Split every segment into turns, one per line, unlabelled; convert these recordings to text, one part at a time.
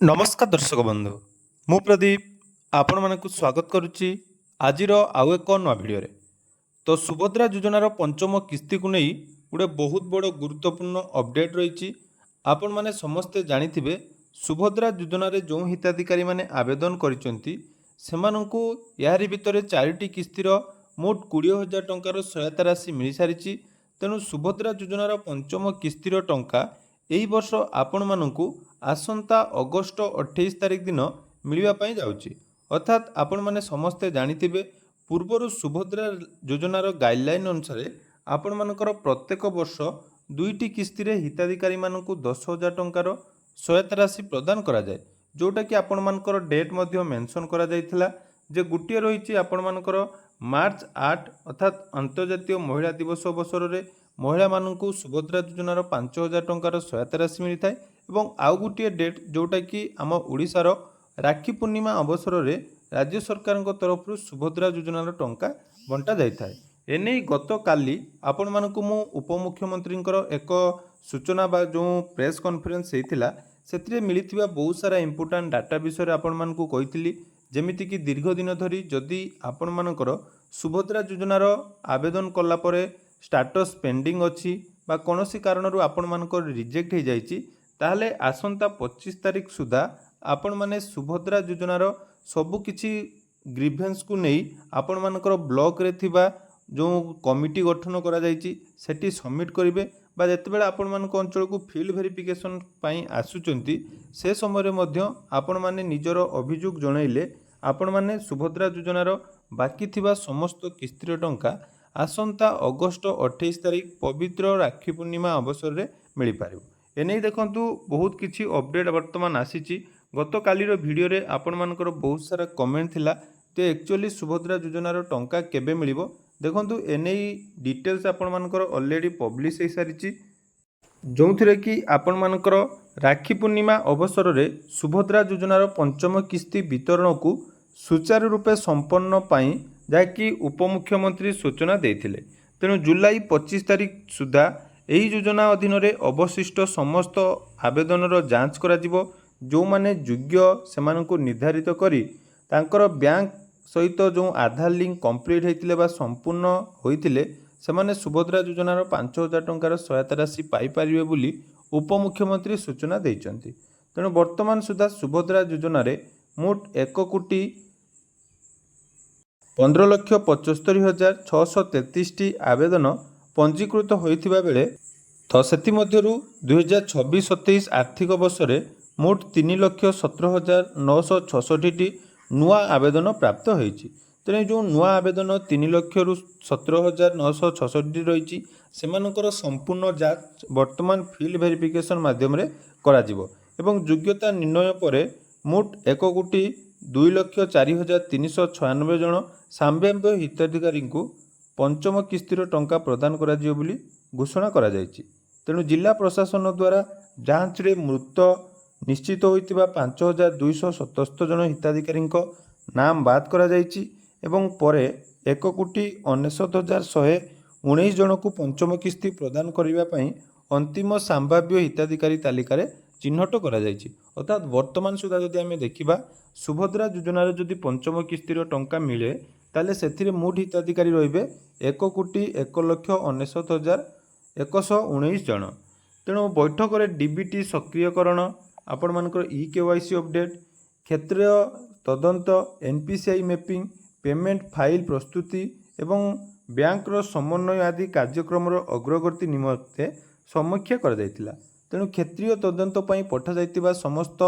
नमस्कार दर्शक बंधु मु प्रदीप आपण मानक स्वागत करुच्ची आजिर आउ एक नुआ भिडियो तो सुभद्रा योजनार पंचम किस्ती को नहीं गोटे बहुत बड़ गुरुत्वपूर्ण अपडेट रही आपण माने समस्ते जानिथिबे सुभद्रा योजनार जो हिताधिकारी माने आवेदन करिसेंती सेमानंकु यारी भितरे 4टी किस्तीर मोट 20,000 टंकार सहायता राशि मिल सारी। तेणु सुभद्रा योजनार पंचम किस्तीर टंका एही वर्ष आपण मानंकु आसंता अगस्ट 28 तारिख दिन मिलवाई जाऊँगी। अर्थात आपण माने समस्ते जानिथिबे पूर्वर सुभद्रा योजनार गाइडलाइन अनुसार आपण मानकर प्रत्येक वर्ष 2टी किस्ती रे हिताधिकारी मानकु 10,000 टंकार सहायता राशि प्रदान करा जाए, जोटा कि आपण मानकर डेट मध्य मेंशन करा जायथिला जे गुटिए रही आपण मानकर मार्च 8 अर्थात अंतर्जातीय महिला दिवस अवसर में महिला मानकु सुभद्रा योजनार 5,000 टंकार सहायता राशि मिलता है एवं आउ गोटे डेट जोटा कि आम ओडिशार राखी पूर्णिमा अवसर में राज्य सरकार तरफ सुभद्रा योजनार टंका बंटा जाए। एने गत काली आपण मानकु मु उपमुख्यमंत्री एक सूचना बा जो प्रेस कॉन्फ्रेंस होता से मिलता बहुत सारा इंपोर्टाट डाटा विषय आपण मानकु कही जेमिति कि दीर्घ दिन धरी जदि आपण मानकर सुभद्रा योजनार आवेदन कला परे स्टाटस पेंडिंग अच्छी बा कौनसी कारणरू आपण मानकर रिजेक्ट हो जाइए ताहले आसंता 25 तारिख सुधा आपण माने सुभद्रा योजनार सबुकिछि ग्रीभेन्स को नहीं आपण मानकर ब्लॉक रे थिबा जो कमिटी गठन करा जाइछि सेठी सबमिट करिवे बा जेतेबेले आपण मानक अंचल को फील्ड वेरिफिकेशन पई आसुचंती से समय मध्य आपण माने निजर अभियोग जणाइले आपण माने सुभद्रा योजनार बाकी थिबा समस्त किस्तीर टंका आसंता अगस्ट 28 तारिख पवित्र राखी पूर्णिमा अवसर में मिल पार। एने देखंतु बहुत किछि अपडेट वर्तमान आसीची गत कालीर वीडियो रे आपण मानकर बहुत सारा कमेंट थिला तो एक्चुअली सुभद्रा योजनार टंका केबे मिलिबो देखंतु एने डिटेल्स आपण मानकर ऑलरेडी पब्लिश हो सारी जो थिरे कि आपण मानकर राखी पूर्णिमा अवसर में सुभद्रा योजनार पंचम किस्ती वितरण को सुचारू रूपे संपन्न पाई जहाँकि उपमुख्यमंत्री सूचना देते। तेणु जुलाई 25 तारिख सुधा यही योजना अधीन अवशिष्ट समस्त आवेदन जांच करा जो माने योग्य से निर्धारित करी तांकर बैंक सहित जो आधार लिंक कंप्लीट होते बा संपूर्ण होते से सुभद्रा योजनार 5,000 टंकार सहायता राशि पाइपर बोली उपमुख्यमंत्री सूचना देइचंती। तेणु वर्तमान सुधा सुभद्रा योजन मोट 1,15,75,633 आवेदन पंजीकृत होइथिबा बेले तो सेथिमध्यरु 2026-27 आर्थिक वर्ष में मोट 3,17,966 नुआ आवेदन प्राप्त होइछि। तेणु जो नुआ आवेदन 3,17,966 रही सेमानकर संपूर्ण जांच वर्तमान फील्ड वेरिफिकेशन माध्यम रे कराजिवो एवं योग्यता निर्णय पर मोट 1,02,04,396 जन साम्भाव्य हिताधिकारी को पंचम किस्तीर टंका प्रदान करा जिवो बोली घोषणा करा जायछि। तेणु जिला प्रशासन द्वारा जांच रे मृत निश्चित होइतिबा 5,277 जन हिताधिकारी नाम बाद करा जायछि एवं परे 1,99,119 जन को पंचम किस्ती प्रदान करिबा पई अंतिम संभाव्य हिताधिकारी तालिका रे चिन्हट करा जायछि। अर्थात वर्तमान सुधा जदि आमे देखिबा सुभद्रा योजनार जदि पंचम किस्तीर टंका मिले ताले सेथिरे मोट हिताधिकारी रहिबे 1,01,99,119 जन। तेणु बैठक में डीबीटी सक्रियकरण आपण मानकर केवाईसी अपडेट क्षेत्रीय तदंत एनपीसीआई मैपिंग पेमेंट फाइल प्रस्तुति एवं बैंकर समन्वय आदि कार्यक्रम अग्रगति निमंते समीक्षा कर जायतिला। तेणु क्षेत्रीय तदंत पई पठा जायतिबा समस्त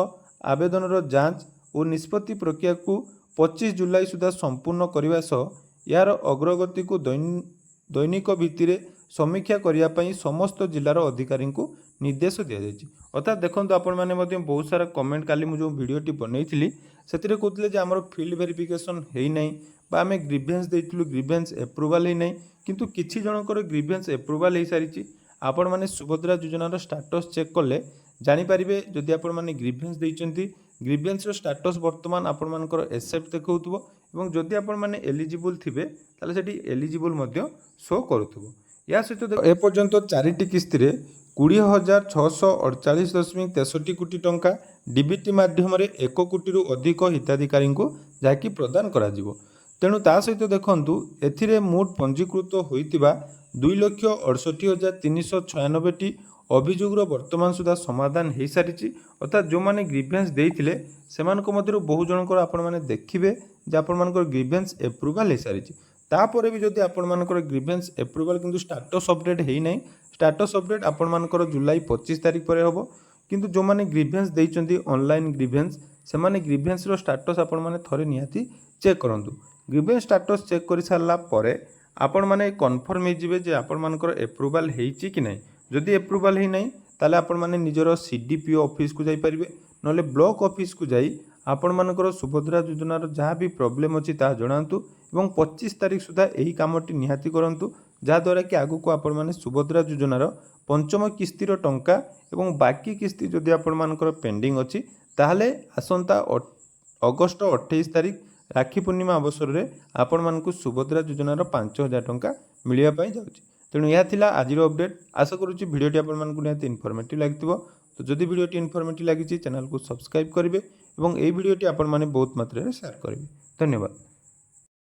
आवेदन जांच और निष्पत्ति प्रक्रिया को 25 जुलाई सुधा संपूर्ण करने सह यार अग्रगति को दैनिक भित्ति समीक्षा करने समस्त जिलार अधिकारी को निर्देश दि जाएगी। अर्थात देखो आपण मैंने बहुत सारा कमेंट काली जो वीडियोटी बनई से कहते आमर फील्ड वेरिफिकेशन है नहीं बा आम ग्रीभेन्स देइथिलु ग्रीभेन्स एप्रुवाल है नहीं किंतु किछि जनकर ग्रीभेन्स एप्रुवाल हो सारी आपण मैंने सुभद्रा योजनार स्टाटस चेक कले जानीपारे जदि आपण मैंने ग्रीभेन्स देइचंती ग्रीभेन्स स्टाटस वर्तमान आपण मानकर एक्सेप्ट देखौथबो एवं जदि आपण माने एलिजिबल थिबे ताले सेठी एलिजिबल मध्य शो करूथबो। या सहित ए पर्यंत 4टी किस्ती रे 20,648.63 कोटी टंका डीबीटी माध्यम 1 कोटी अधिक हिताधिकारी जहाँकि प्रदान करा जिवो। तेणु ता सहित देखंतु एथिरे मोट पंजीकृत होइतिबा 2,68,396 अभियोगର वर्तमान सुधा समाधान हो सारी। अर्थात जो मैंने ग्रीवेंस देते से मध्य बहु जनकर आपण मैंने देखिए जे आपण ग्रीवेंस एप्रुवाल हो सारी। तापर भी जदि आपर ग्रीवेंस एप्रुवाल किंतु स्टाटस अपडेट है ना, स्टाटस अपडेट आपर जुलाई 25 तारीख पर हम। किंतु जो मैंने ग्रीवेंस देइचंती ऑनलाइन ग्रीवेंस से माने ग्रीवेंस रो स्टाटस आपण मैंने थरे निहाती चेक करंतु। ग्रीवेंस स्टाटस चेक कर सारा पर आपण मैंने कन्फर्म हो जे आपण मानकर एप्रुवाल होईची कि नहीं। जदि एप्रुवाल है नहीं ताले आपण मैंने निजर सीडीपीओ ऑफिस को जाई परिबे, नले ब्लॉक ऑफिस को जाई आपण मानकर सुभद्रा योजनार जहाँ भी प्रॉब्लम अच्छी ता जणांतु एवं 25 तारीख सुधा यही कामटी निहाती करंतु, जहाँद्वारा कि आगु को आपण माने सुभद्रा योजनार पंचम किस्तिर टंका एवं बाकी किस्ती जदि आपण मानकर पेंडिंग अच्छी ताहले आसंता अगस्ट 28 तारीख राखी पूर्णिमा अवसर में आपण मानकु सुभद्रा योजनार 5,000 टंका मिलिया पाई जाउची। तेणु यह थिला आजिर अपडेट। आशा करुच्ची भिडियोटी आपण मानकु निहाती इनफॉर्मेटिव लागिथिबो। तो जदि भिडियोटी इनफॉर्मेटिव लागिछि चैनल को सब्सक्राइब करिवे एवं एई भिडियोटी आपण माने बहुत मात्रा रे शेयर करिवे। धन्यवाद।